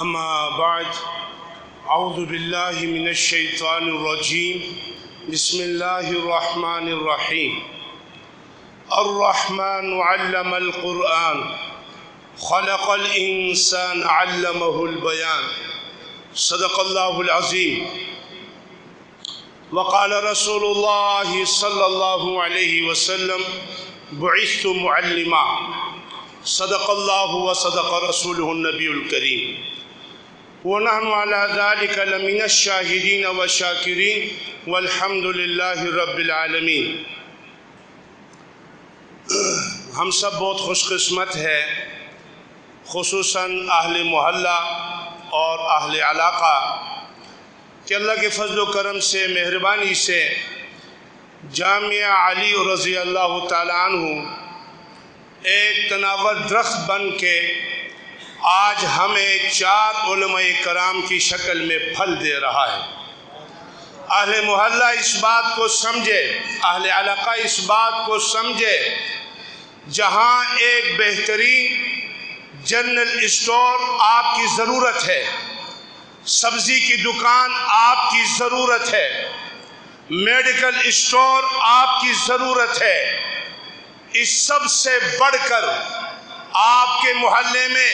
أما بعد أعوذ بالله من الشيطان الرجيم بسم الله الرحمن الرحيم الرحمن علم القرآن خلق الإنسان علمه البيان صدق الله العظيم وقال رسول الله صلى الله عليه وسلم بعثت معلما صدق الله وصدق رسوله النبي الكريم ونحن على ذلك لمن الشاهدين والشاكرين والحمد لله رب العالمین۔ ہم سب بہت خوش قسمت ہے، خصوصاً اہل محلہ اور اہل علاقہ، کہ اللہ کے فضل و کرم سے، مہربانی سے جامعہ علی رضی اللہ تعالیٰ عنہ ایک تناور درخت بن کے آج ہمیں 4 علماء کرام کی شکل میں پھل دے رہا ہے۔ اہل محلہ اس بات کو سمجھے، اہل علاقہ اس بات کو سمجھے، جہاں ایک بہترین جنرل اسٹور آپ کی ضرورت ہے، سبزی کی دکان آپ کی ضرورت ہے، میڈیکل اسٹور آپ کی ضرورت ہے، اس سب سے بڑھ کر آپ کے محلے میں،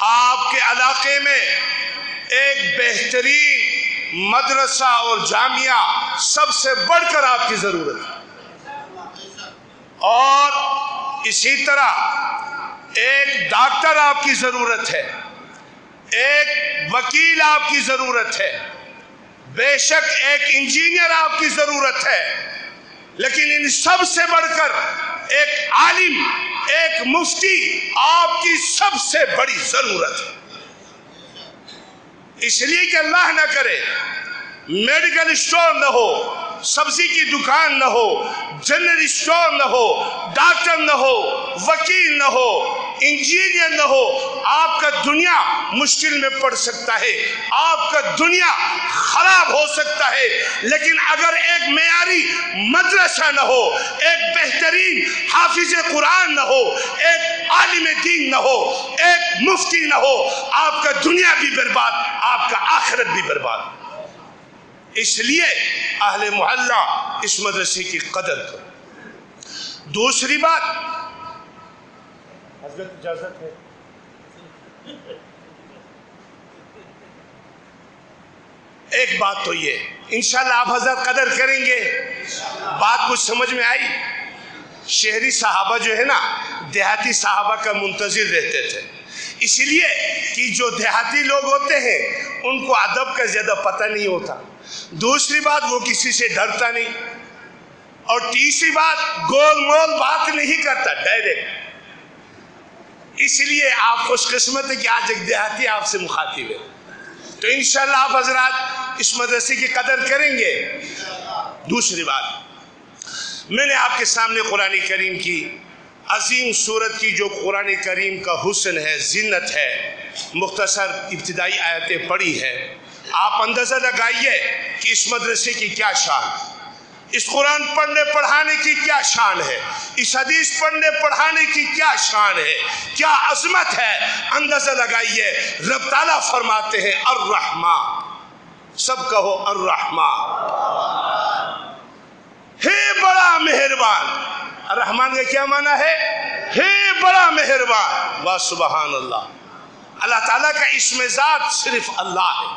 آپ کے علاقے میں ایک بہترین مدرسہ اور جامعہ سب سے بڑھ کر آپ کی ضرورت ہے، اور اسی طرح ایک ڈاکٹر آپ کی ضرورت ہے، ایک وکیل آپ کی ضرورت ہے، بے شک ایک انجینئر آپ کی ضرورت ہے، لیکن ان سب سے بڑھ کر ایک عالم، ایک مفتی آپ کی سب سے بڑی ضرورت ہے۔ اس لیے کہ اللہ نہ کرے میڈیکل اسٹور نہ ہو، سبزی کی دکان نہ ہو، جنرل اسٹور نہ ہو، ڈاکٹر نہ ہو، وکیل نہ ہو، انجینئر نہ ہو، آپ کا دنیا مشکل میں پڑ سکتا ہے، آپ کا دنیا خراب ہو سکتا ہے، لیکن اگر ایک معیاری مدرسہ نہ ہو، ایک بہترین حافظ قرآن نہ ہو، ایک عالم دین نہ ہو، ایک مفتی نہ ہو، آپ کا دنیا بھی برباد، آپ کا آخرت بھی برباد۔ اس لیے اہل محلہ اس مدرسے کی قدر کرو۔ دوسری بات، حضرت اجازت ہے، ایک بات تو یہ انشاءاللہ آپ حضرت قدر کریں گے، بات کچھ سمجھ میں آئی؟ شہری صحابہ جو ہے نا، دیہاتی صحابہ کا منتظر رہتے تھے، اس لیے کہ جو دیہاتی لوگ ہوتے ہیں ان کو ادب کا زیادہ پتہ نہیں ہوتا، دوسری بات وہ کسی سے ڈرتا نہیں، اور تیسری بات گول مول بات نہیں کرتا، ڈائریکٹ۔ اس لیے آپ خوش قسمت ہے کہ آج ایک دیہاتی آپ سے مخاطب ہے، تو انشاءاللہ آپ حضرات اس مدرسے کی قدر کریں گے۔ دوسری بات، میں نے آپ کے سامنے قرآن کریم کی عظیم صورت کی، جو قرآن کریم کا حسن ہے، زینت ہے، مختصر ابتدائی آیتیں پڑھی ہے۔ آپ اندازہ لگائیے کہ اس مدرسے کی کیا شان ہے، اس قرآن پڑھنے پڑھانے کی کیا شان ہے، اس حدیث پڑھنے پڑھانے کی کیا شان ہے، کیا عظمت ہے۔ اندازہ لگائیے، رب تعالیٰ فرماتے ہیں الرحمن، سب کہو الرحمن، ہے بڑا مہربان۔ الرحمن کا کیا معنی ہے؟ ہے بڑا مہربان۔ واہ سبحان اللہ، اللہ تعالیٰ کا اسم ذات صرف اللہ ہے،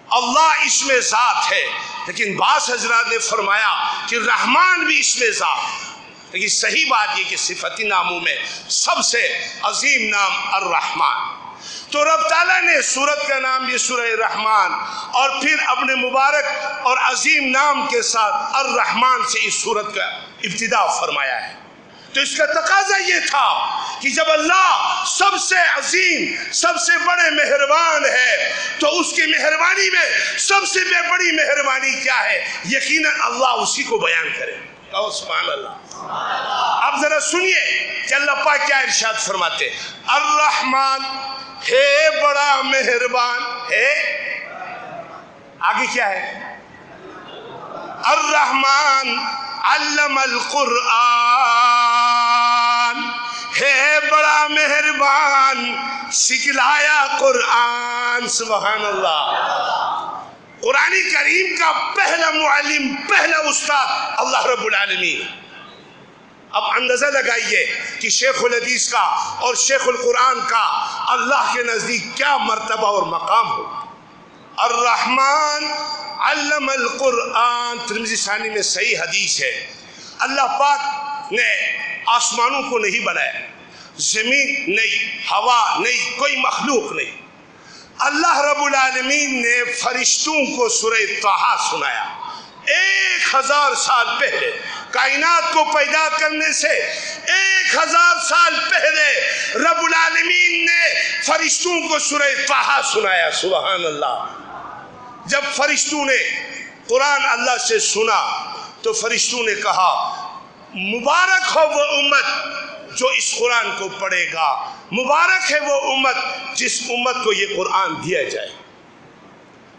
اللہ اسم ذات ہے، لیکن بعض حضرات نے فرمایا کہ رحمان بھی اسم ذات، لیکن صحیح بات یہ کہ صفتی ناموں میں سب سے عظیم نام الرحمن۔ تو رب تعالیٰ نے سورت کا نام یہ سورہ رحمان، اور پھر اپنے مبارک اور عظیم نام کے ساتھ الرحمن سے اس سورت کا ابتدا فرمایا ہے۔ تو اس کا تقاضا یہ تھا کہ جب اللہ سب سے عظیم، سب سے بڑے مہربان ہے، تو اس کی مہربانی میں سب سے بڑی مہربانی کیا ہے؟ یقیناً اللہ اسی کو بیان کرے۔ کہو سبحان اللہ۔ اب ذرا سنیے کہ اللہ پاک کیا ارشاد فرماتے ہیں، الرحمن ہے بڑا مہربان ہے، آگے کیا ہے؟ الرحمن علم القرآن، ہے بڑا مہربان سکھلایا قرآن. سبحان اللہ. قرآن کریم کا پہلا معلم، پہلا استاد اللہ رب العالمین. اب اندازہ لگائیے کہ شیخ-ال-حدیث کا اور شیخ القرآن کا اللہ کے نزدیک کیا مرتبہ اور مقام ہو. الرحمن علم القرآن. ترمذی ثانی میں صحیح حدیث ہے. اللہ پاک نے آسمانوں کو نہیں بنایا، زمین نہیں، ہوا نہیں، کوئی مخلوق نہیں. اللہ رب العالمین نے فرشتوں کو سورہ طٰہٰ سنایا. 1000 سال پہلے کائنات کو پیدا کرنے سے 1000 سال پہلے رب العالمین نے فرشتوں کو سورہ طٰہٰ سنایا. سبحان اللہ. جب فرشتوں نے قرآن اللہ سے سنا تو فرشتوں نے کہا مبارک ہو وہ امت جو اس قرآن کو پڑھے گا، مبارک ہے وہ امت جس امت کو یہ قرآن دیا جائے.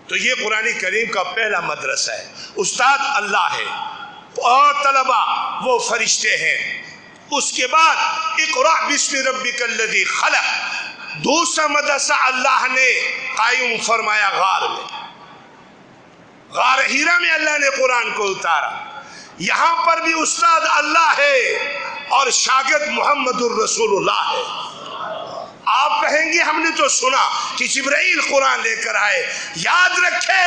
تو یہ قرآن کریم کا پہلا مدرسہ ہے. استاد اللہ ہے اور طلبہ وہ فرشتے ہیں. اس کے بعد اقرأ بسم ربک الذی خلق. دوسرا مدرسہ اللہ نے قائم فرمایا غار میں. غار ہیرا میں اللہ نے قرآن کو اتارا. یہاں پر بھی استاد اللہ ہے اور شاگرد محمد الرسول اللہ ہے. آپ کہیں گے ہم نے تو سنا کہ جبرائیل قرآن لے کر آئے. یاد رکھے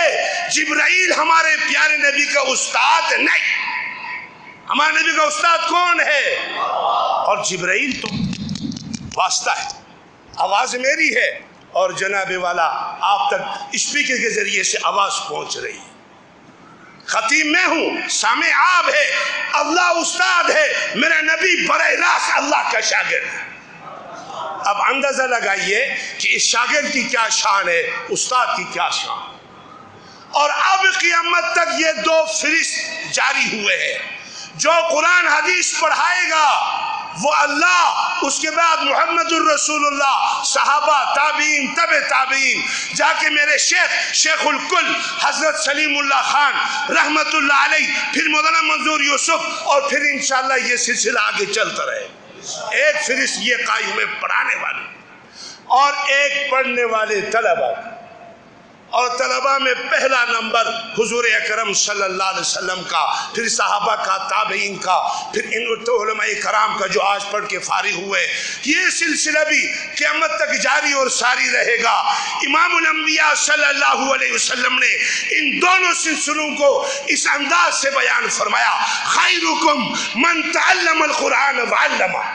جبرائیل ہمارے پیارے نبی کا استاد نہیں. ہمارے نبی کا استاد کون ہے؟ اور جبرائیل تو واسطہ ہے. آواز میری ہے اور جناب والا آپ تک اسپیکر کے ذریعے سے آواز پہنچ رہی ہے. خطیب میں ہوں، سامع آپ ہے، اللہ استاد ہے، میرا نبی براہ راست اللہ کا شاگرد ہے. اب اندازہ لگائیے کہ اس شاگرد کی کیا شان ہے، استاد کی کیا شان. اور اب قیامت تک یہ 2 فرشت جاری ہوئے ہیں. جو قرآن حدیث پڑھائے گا وہ اللہ، اس کے بعد محمد الرسول اللہ، صحابہ، تابعین، تبع تابعین، جا کے میرے شیخ الکل حضرت سلیمullah خان رحمت اللہ علیہ، پھر مولانا منظور یوسف، اور پھر انشاءاللہ یہ سلسلہ آگے چلتا رہے. ایک فرشت یہ قائم ہے پڑھانے والے اور ایک پڑھنے والے طلبہ. اور طلبہ میں پہلا نمبر حضور اکرم صلی اللہ علیہ وسلم کا، پھر صحابہ کا، تابعین کا، پھر ان علماء کرام کا جو آج پڑھ کے فارغ ہوئے. یہ سلسلہ بھی قیامت تک جاری اور ساری رہے گا. امام الانبیاء صلی اللہ علیہ وسلم نے ان دونوں سلسلوں کو اس انداز سے بیان فرمایا: خیرکم من تعلم القرآن وعلمہ،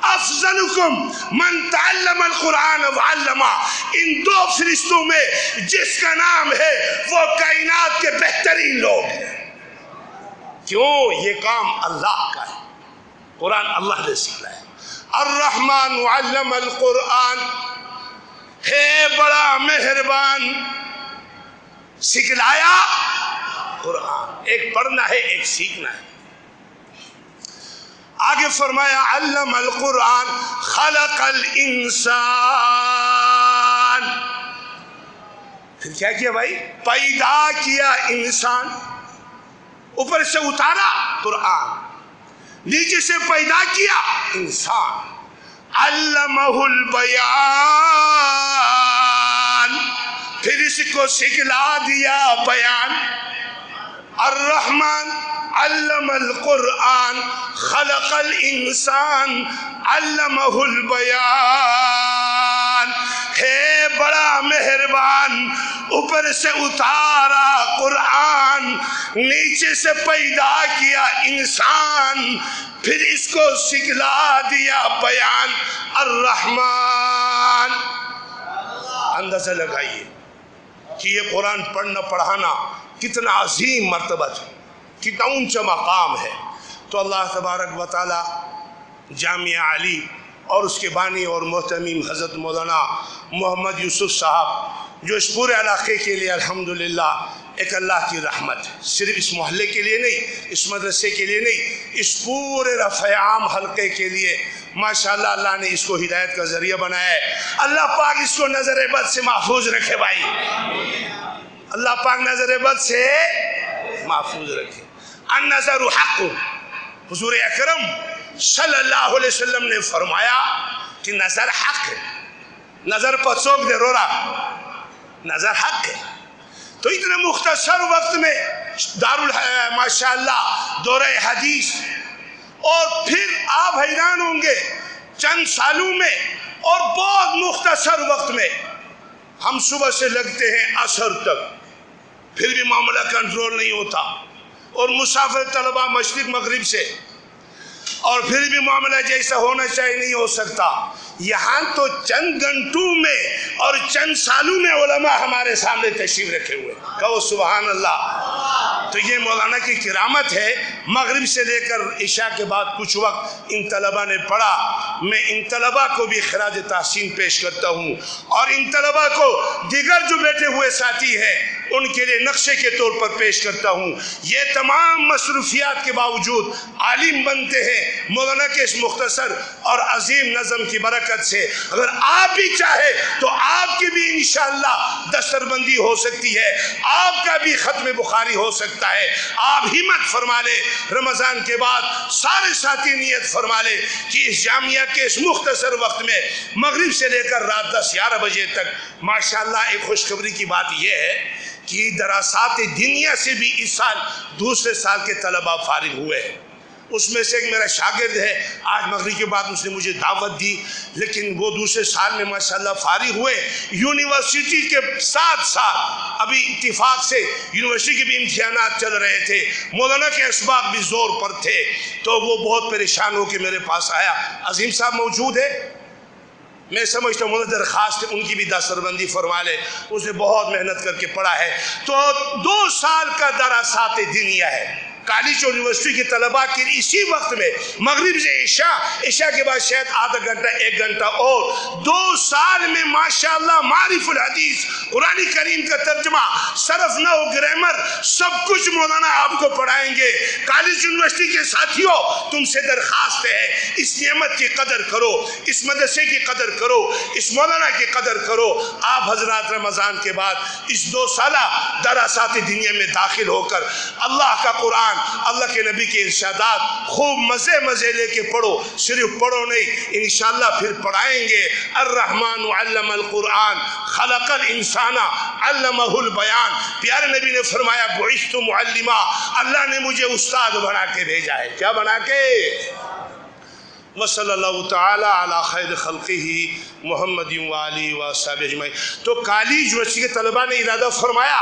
افضلکم من تعلم القرآن وعلمہ. ان 2 فرشتوں میں جس کا نام ہے وہ کائنات کے بہترین لوگ ہیں. کیوں؟ یہ کام اللہ کا ہے. قرآن اللہ نے سکھلایا. الرحمن علم القرآن، ہے بڑا مہربان سکھلایا قرآن. ایک پڑھنا ہے، ایک سیکھنا ہے. آگے فرمایا علم القرآن خلق الانسان. پھر کیا کیا بھائی؟ پیدا کیا انسان. اوپر سے اتارا قرآن، نیچے سے پیدا کیا انسان. علمہ البیان، پھر اس کو سکھلا دیا بیان. الرحمن علم القرآن خلق الانسان علمہ البیان. ہے بڑا مہربان، اوپر سے اتارا قرآن، نیچے سے پیدا کیا انسان، پھر اس کو سکھلا دیا بیان. الرحمن. اندازہ لگائیے کہ یہ قرآن پڑھنا پڑھانا کتنا عظیم مرتبہ ہے، کتنا اونچا مقام ہے. تو اللہ تبارک و تعالی جامعہ علی اور اس کے بانی اور محتمیم حضرت مولانا محمد یوسف صاحب، جو اس پورے علاقے کے لیے الحمدللہ ایک اللہ کی رحمت ہے. صرف اس محلے کے لیے نہیں، اس مدرسے کے لیے نہیں، اس پورے رفع عام حلقے کے لیے ماشاءاللہ اللہ نے اس کو ہدایت کا ذریعہ بنایا ہے. اللہ پاک اس کو نظر بد سے محفوظ رکھے بھائی. اللہ پاک نظر بد سے محفوظ رکھے. النظر حق. حضور اکرم صلی اللہ علیہ وسلم نے فرمایا کہ نظر حق ہے، نظر پچوک دے رو رہا، نظر حق ہے۔ تو اتنے مختصر وقت میں ماشاءاللہ دورہ حدیث، اور پھر آپ حیران ہوں گے چند سالوں میں اور بہت مختصر وقت میں ہم صبح سے لگتے ہیں عصر تک، پھر بھی معاملہ کنٹرول نہیں ہوتا، اور مسافر طلبہ مشرق مغرب سے، اور پھر بھی معاملہ جیسا ہونا چاہیے نہیں ہو سکتا۔ یہاں تو چند گھنٹوں میں اور چند سالوں میں علماء ہمارے سامنے تشریف رکھے ہوئے، کہو سبحان اللہ۔ تو یہ مولانا کی کرامت ہے۔ مغرب سے لے کر عشاء کے بعد کچھ وقت ان طلبہ نے پڑھا، میں ان طلبہ کو بھی خراج تحسین پیش کرتا ہوں، اور ان طلبہ کو دیگر جو بیٹھے ہوئے ساتھی ہیں ان کے لیے نقشے کے طور پر پیش کرتا ہوں۔ یہ تمام مصروفیات کے باوجود عالم بنتے ہیں مولانا کے اس مختصر اور عظیم نظم کی برکت سے۔ اگر آپ بھی چاہے تو آپ کی بھی انشاءاللہ دستر بندی ہو سکتی ہے، آپ کا بھی ختم بخاری ہو سکتا ہے۔ آپ ہمت فرما لے، رمضان کے بعد سارے ساتھی نیت فرما لے کہ اس جامعہ کے اس مختصر وقت میں مغرب سے لے کر رات 10-11 بجے تک ماشاءاللہ ایک خوشخبری کی بات یہ ہے کہ دراسات دنیا سے بھی اس سال دوسرے سال کے طلبہ فارغ ہوئے ہیں۔ اس میں سے ایک میرا شاگرد ہے، آج مغرب کے بعد اس نے مجھے دعوت دی، لیکن وہ دوسرے سال میں ماشاءاللہ فارغ ہوئے۔ یونیورسٹی کے ساتھ ساتھ ابھی اتفاق سے یونیورسٹی کے بھی امتحانات چل رہے تھے، مولانا کے اسباق بھی زور پر تھے، تو وہ بہت پریشان ہو کے میرے پاس آیا۔ عظیم صاحب موجود ہے، میں سمجھتا ہوں درخواست ان کی بھی دستربندی فرما لے، اسے بہت محنت کر کے پڑھا ہے۔ تو 2 سال کا دراسات دنیا ہے کالج اور یونیورسٹی کے طلباء کے اسی وقت میں مغرب سے عشاء کے بعد شاید آدھا گھنٹہ 1 گھنٹہ اور 2 سال میں ماشاءاللہ معرف الحدیث، قرآن کریم کا ترجمہ، صرف نحو، گرامر، سب کچھ مولانا آپ کو پڑھائیں گے۔ کالج یونیورسٹی کے ساتھیوں تم سے درخواست ہے اس نعمت کی قدر کرو، اس مدرسے کی قدر کرو، اس مولانا کی قدر کرو۔ آپ حضرات رمضان کے بعد اس 2 سالہ دراسات دنیا میں داخل ہو کر اللہ کا قرآن، اللہ کے نبی کے ارشادات خوب مزے لے کے پڑھو، صرف پڑھو نہیں انشاءاللہ پھر پڑھائیں گے۔ الرحمن علم القرآن خلق الانسان علمہ البیان، پیارے نبی نے فرمایا بعثت معلما، اللہ نے مجھے استاد بنا کے بھیجا ہے۔ کیا بنا کے؟ وصلی اللہ تعالی علی خیر خلقہ محمد وآلہ وصحبہ اجمعین۔ تو کالج یونیورسٹی کے طلباء نے ارادہ فرمایا